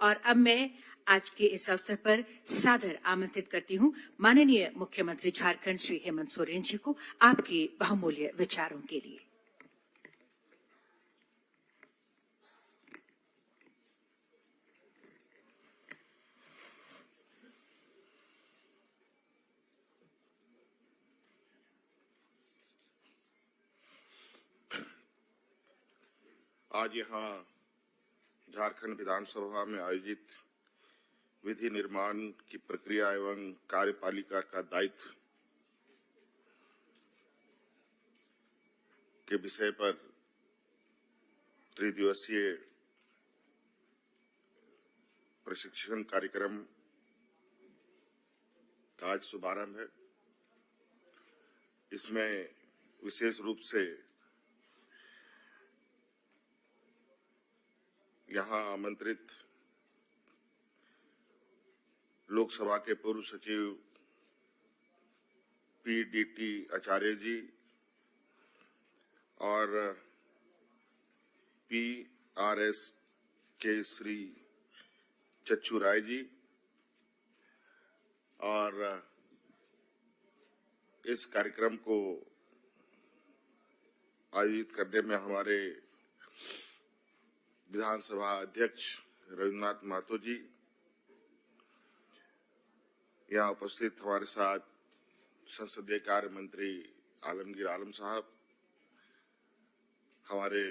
और अब मैं आज के इस अवसर पर सादर आमंत्रित करती हूं माननीय मुख्यमंत्री झारखंड श्री हेमंत सोरेन जी को आपके बहुमूल्य विचारों के लिए। आज यहाँ झारखंड विधानसभा में आयोजित विधि निर्माण की प्रक्रिया एवं कार्यपालिका का दायित्व के विषय पर त्रिदिवसीय प्रशिक्षण कार्यक्रम का आज शुभारंभ है। इसमें विशेष रूप से यहाँ आमंत्रित लोकसभा के पूर्व सचिव पीडीटी आचार्य जी और पीआरएस के श्री चच्चू राय जी और इस कार्यक्रम को आयोजित करने में हमारे विधानसभा अध्यक्ष रविन्द्रनाथ महतो जी, यहाँ उपस्थित हमारे साथ संसदीय कार्य मंत्री आलमगीर आलम साहब, हमारे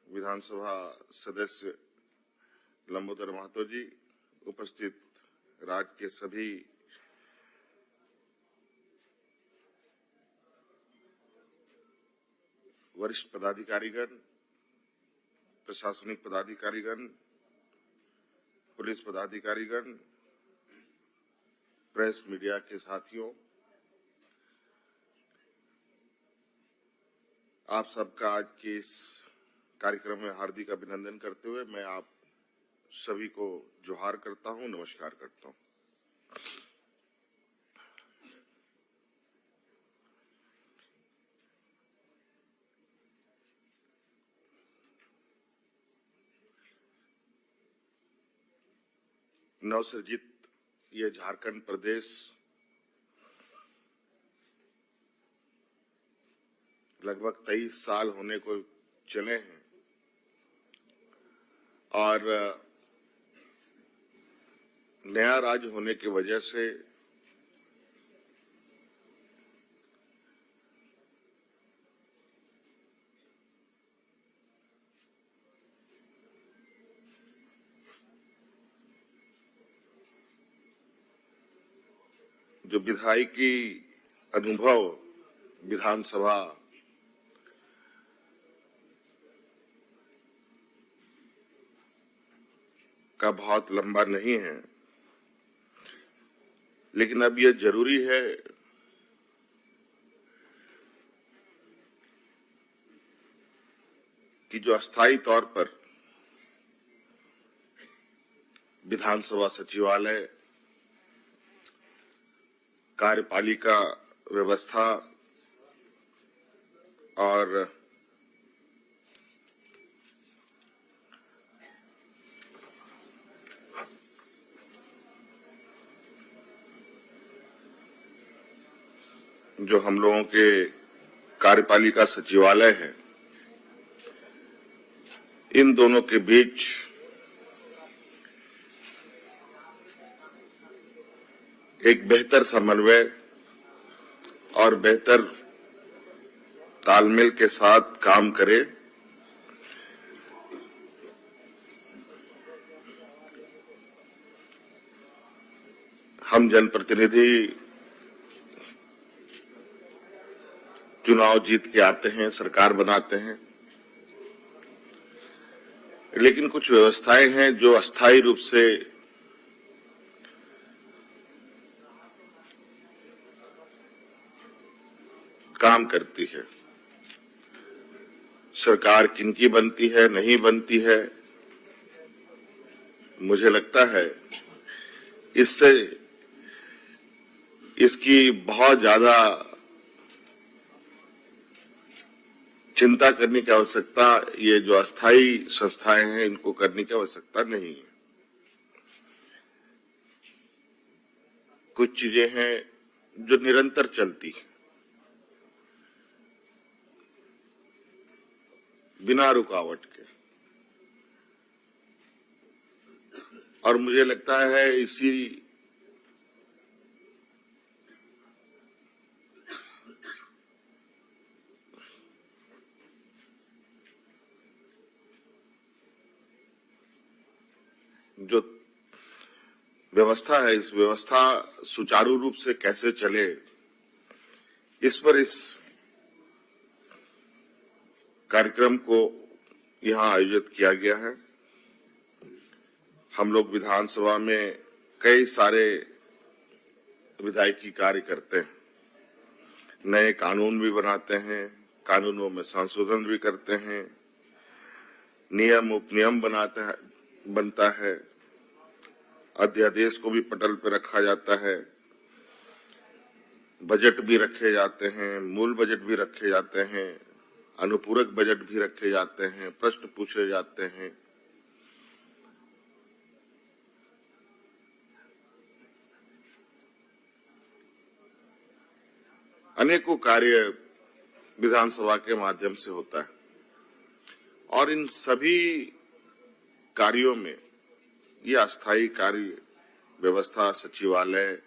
विधानसभा सदस्य लंबोदर महतो जी, उपस्थित राज्य के सभी वरिष्ठ पदाधिकारीगण, प्रशासनिक पदाधिकारीगण, पुलिस पदाधिकारीगण, प्रेस मीडिया के साथियों, आप सबका आज के इस कार्यक्रम में हार्दिक अभिनंदन करते हुए मैं आप सभी को जोहार करता हूं, नमस्कार करता हूं। नवसृजित ये झारखंड प्रदेश लगभग 23 साल होने को चले हैं और नया राज्य होने की वजह से जो विधायिकी अनुभव विधानसभा का बहुत लंबा नहीं है, लेकिन अब यह जरूरी है कि जो अस्थायी तौर पर विधानसभा सचिवालय, कार्यपालिका व्यवस्था और जो हम लोगों के कार्यपालिका सचिवालय है, इन दोनों के बीच एक बेहतर समन्वय और बेहतर तालमेल के साथ काम करे। हम जनप्रतिनिधि चुनाव जीत के आते हैं, सरकार बनाते हैं, लेकिन कुछ व्यवस्थाएं हैं जो अस्थायी रूप से काम करती है। सरकार किनकी बनती है, नहीं बनती है, मुझे लगता है इससे इसकी बहुत ज्यादा चिंता करने की आवश्यकता, ये जो अस्थायी संस्थाएं हैं इनको करने की आवश्यकता नहीं है। कुछ चीजें हैं जो निरंतर चलती हैं, बिना रुकावट के। और मुझे लगता है इसी जो व्यवस्था है, इस व्यवस्था सुचारू रूप से कैसे चले, इस पर इस कार्यक्रम को यहां आयोजित किया गया है। हम लोग विधानसभा में कई सारे विधायकी कार्य करते हैं, नए कानून भी बनाते हैं, कानूनों में संशोधन भी करते हैं, नियम उपनियम बनता है, अध्यादेश को भी पटल पर रखा जाता है, बजट भी रखे जाते हैं, मूल बजट भी रखे जाते हैं, अनुपूरक बजट भी रखे जाते हैं, प्रश्न पूछे जाते हैं। अनेकों कार्य विधानसभा के माध्यम से होता है और इन सभी कार्यों में ये अस्थायी कार्य व्यवस्था, सचिवालय,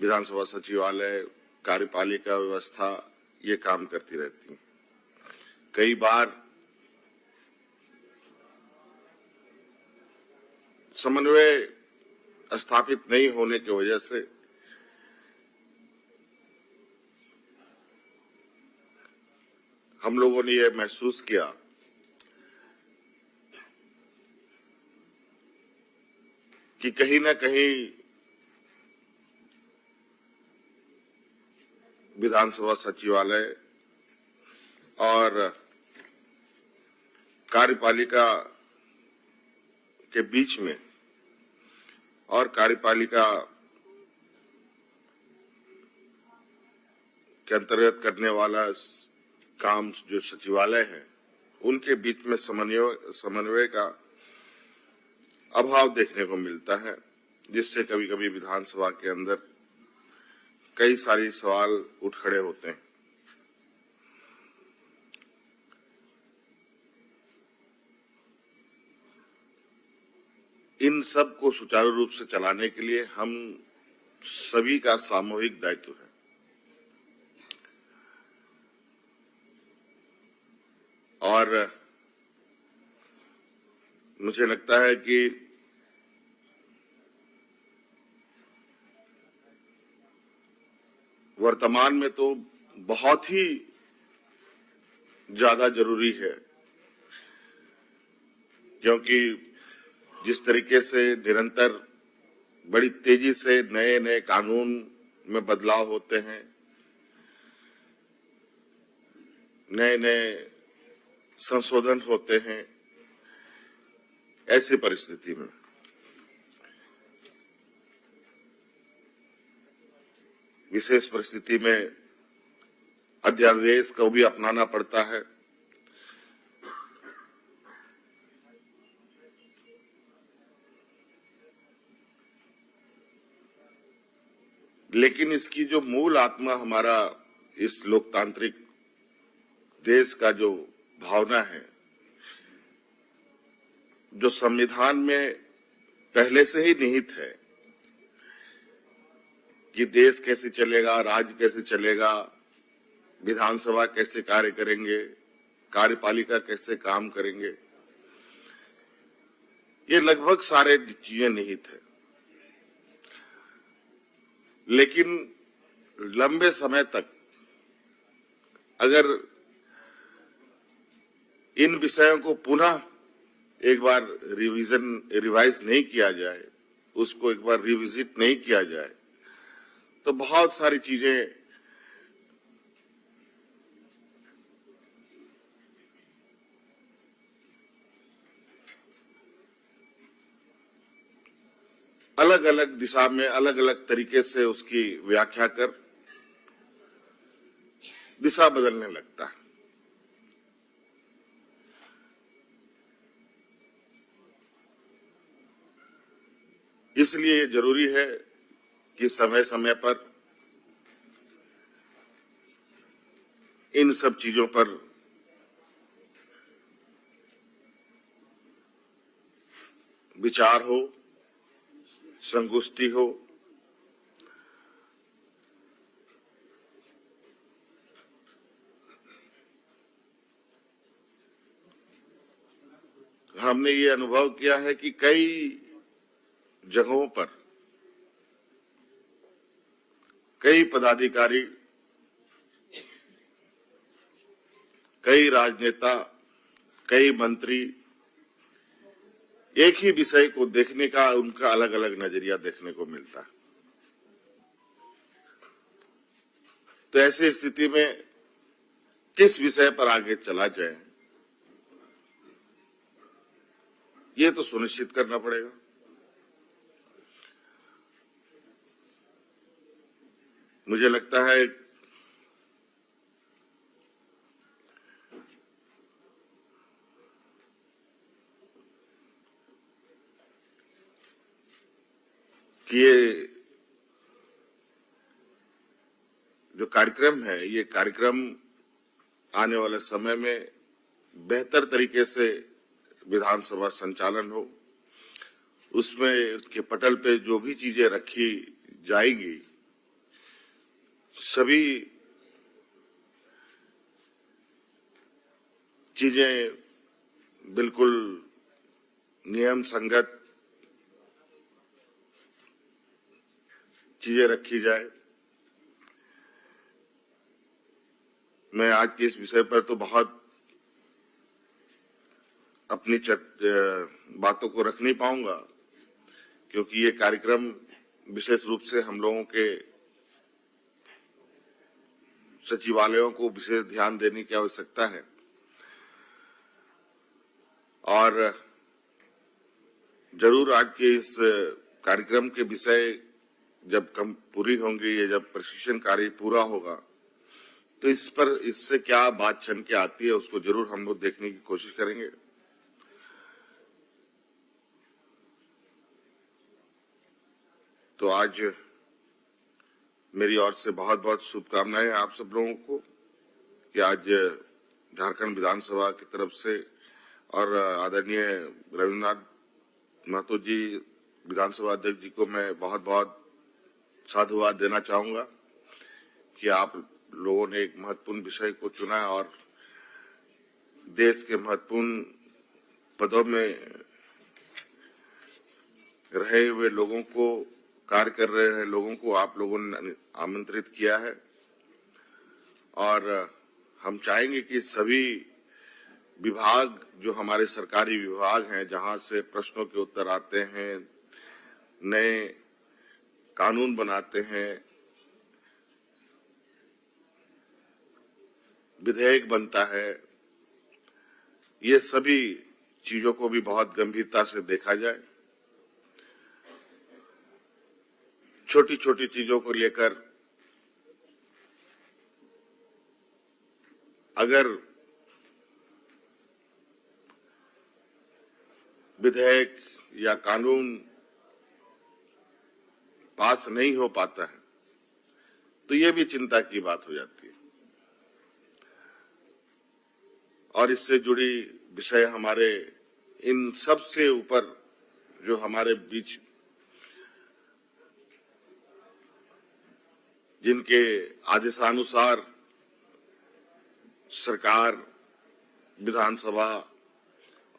विधानसभा सचिवालय, कार्यपालिका व्यवस्था ये काम करती रहती है। कई बार समन्वय स्थापित नहीं होने की वजह से हम लोगों ने यह महसूस किया कि कहीं न कहीं विधानसभा सचिवालय और कार्यपालिका के बीच में और कार्यपालिका के अंतर्गत करने वाला काम जो सचिवालय है, उनके बीच में समन्वय का अभाव देखने को मिलता है, जिससे कभी-कभी विधानसभा के अंदर कई सारे सवाल उठ खड़े होते हैं। इन सब को सुचारू रूप से चलाने के लिए हम सभी का सामूहिक दायित्व है। और मुझे लगता है कि वर्तमान में तो बहुत ही ज्यादा जरूरी है, क्योंकि जिस तरीके से निरंतर बड़ी तेजी से नए नए कानून में बदलाव होते हैं, नए नए संशोधन होते हैं, ऐसी परिस्थिति में विशेष परिस्थिति में अध्यादेश को भी अपनाना पड़ता है। लेकिन इसकी जो मूल आत्मा हमारा इस लोकतांत्रिक देश का जो भावना है, जो संविधान में पहले से ही निहित है कि देश कैसे चलेगा, राज्य कैसे चलेगा, विधानसभा कैसे कार्य करेंगे, कार्यपालिका कैसे काम करेंगे, ये लगभग सारे चीजें निहित है। लेकिन लंबे समय तक अगर इन विषयों को पुनः एक बार रिवाइज नहीं किया जाए, उसको एक बार रिविजिट नहीं किया जाए, तो बहुत सारी चीजें अलग अलग दिशा में अलग अलग तरीके से उसकी व्याख्या कर दिशा बदलने लगता है। इसलिए जरूरी है कि समय समय पर इन सब चीजों पर विचार हो, संगोष्ठी हो, हमने ये अनुभव किया है कि कई जगहों पर कई पदाधिकारी, कई राजनेता, कई मंत्री एक ही विषय को देखने का उनका अलग अलग नजरिया देखने को मिलता है। तो ऐसी स्थिति में किस विषय पर आगे चला जाए, ये तो सुनिश्चित करना पड़ेगा। मुझे लगता है कि ये जो कार्यक्रम है, ये कार्यक्रम आने वाले समय में बेहतर तरीके से विधानसभा संचालन हो, उसमें उसके पटल पे जो भी चीजें रखी जाएंगी, सभी चीजें बिल्कुल नियम संगत चीजें रखी जाए। मैं आज के इस विषय पर तो बहुत अपनी बातों को रख नहीं पाऊंगा, क्योंकि ये कार्यक्रम विशेष रूप से हम लोगों के सचिवालयों को विशेष ध्यान देने की आवश्यकता है। और जरूर आज के इस कार्यक्रम के विषय जब कम पूरी होंगी या जब प्रशिक्षण कार्य पूरा होगा, तो इस पर इससे क्या बात छन के आती है, उसको जरूर हम लोग देखने की कोशिश करेंगे। तो आज मेरी ओर से बहुत बहुत शुभकामनाएं आप सब लोगों को कि आज झारखंड विधानसभा की तरफ से और आदरणीय रविन्द्रनाथ महतो जी विधानसभा अध्यक्ष जी को मैं बहुत बहुत साधुवाद देना चाहूंगा कि आप लोगों ने एक महत्वपूर्ण विषय को चुना और देश के महत्वपूर्ण पदों में रहे हुए लोगों को, कार्य कर रहे हैं लोगों को आप लोगों ने आमंत्रित किया है। और हम चाहेंगे कि सभी विभाग, जो हमारे सरकारी विभाग हैं, जहां से प्रश्नों के उत्तर आते हैं, नए कानून बनाते हैं, विधेयक बनता है, ये सभी चीजों को भी बहुत गंभीरता से देखा जाए। छोटी छोटी चीजों को लेकर अगर विधेयक या कानून पास नहीं हो पाता है, तो ये भी चिंता की बात हो जाती है। और इससे जुड़ी विषय हमारे इन सब से ऊपर जो हमारे बीच जिनके आदेशानुसार सरकार, विधानसभा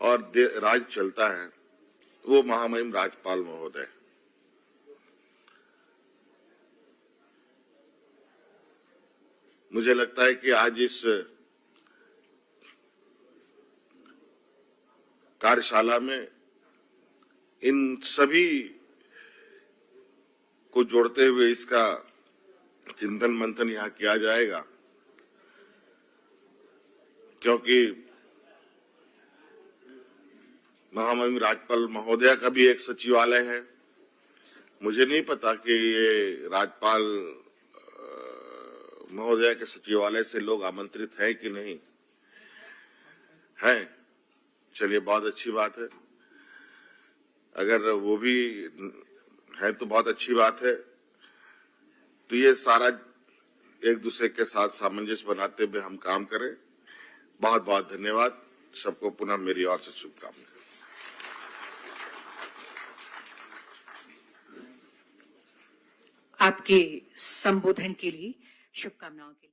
और राज्य चलता है, वो महामहिम राज्यपाल महोदय। मुझे लगता है कि आज इस कार्यशाला में इन सभी को जोड़ते हुए इसका चिंतन मंथन यहाँ किया जाएगा, क्योंकि महामहिम राज्यपाल महोदया का भी एक सचिवालय है। मुझे नहीं पता कि ये राज्यपाल महोदया के सचिवालय से लोग आमंत्रित हैं कि नहीं हैं। चलिए, बहुत अच्छी बात है। अगर वो भी है तो बहुत अच्छी बात है। तो ये सारा एक दूसरे के साथ सामंजस्य बनाते हुए हम काम करें। बहुत बहुत धन्यवाद। सबको पुनः मेरी ओर से शुभकामनाएं। आपके संबोधन के लिए शुभकामनाओं के लिए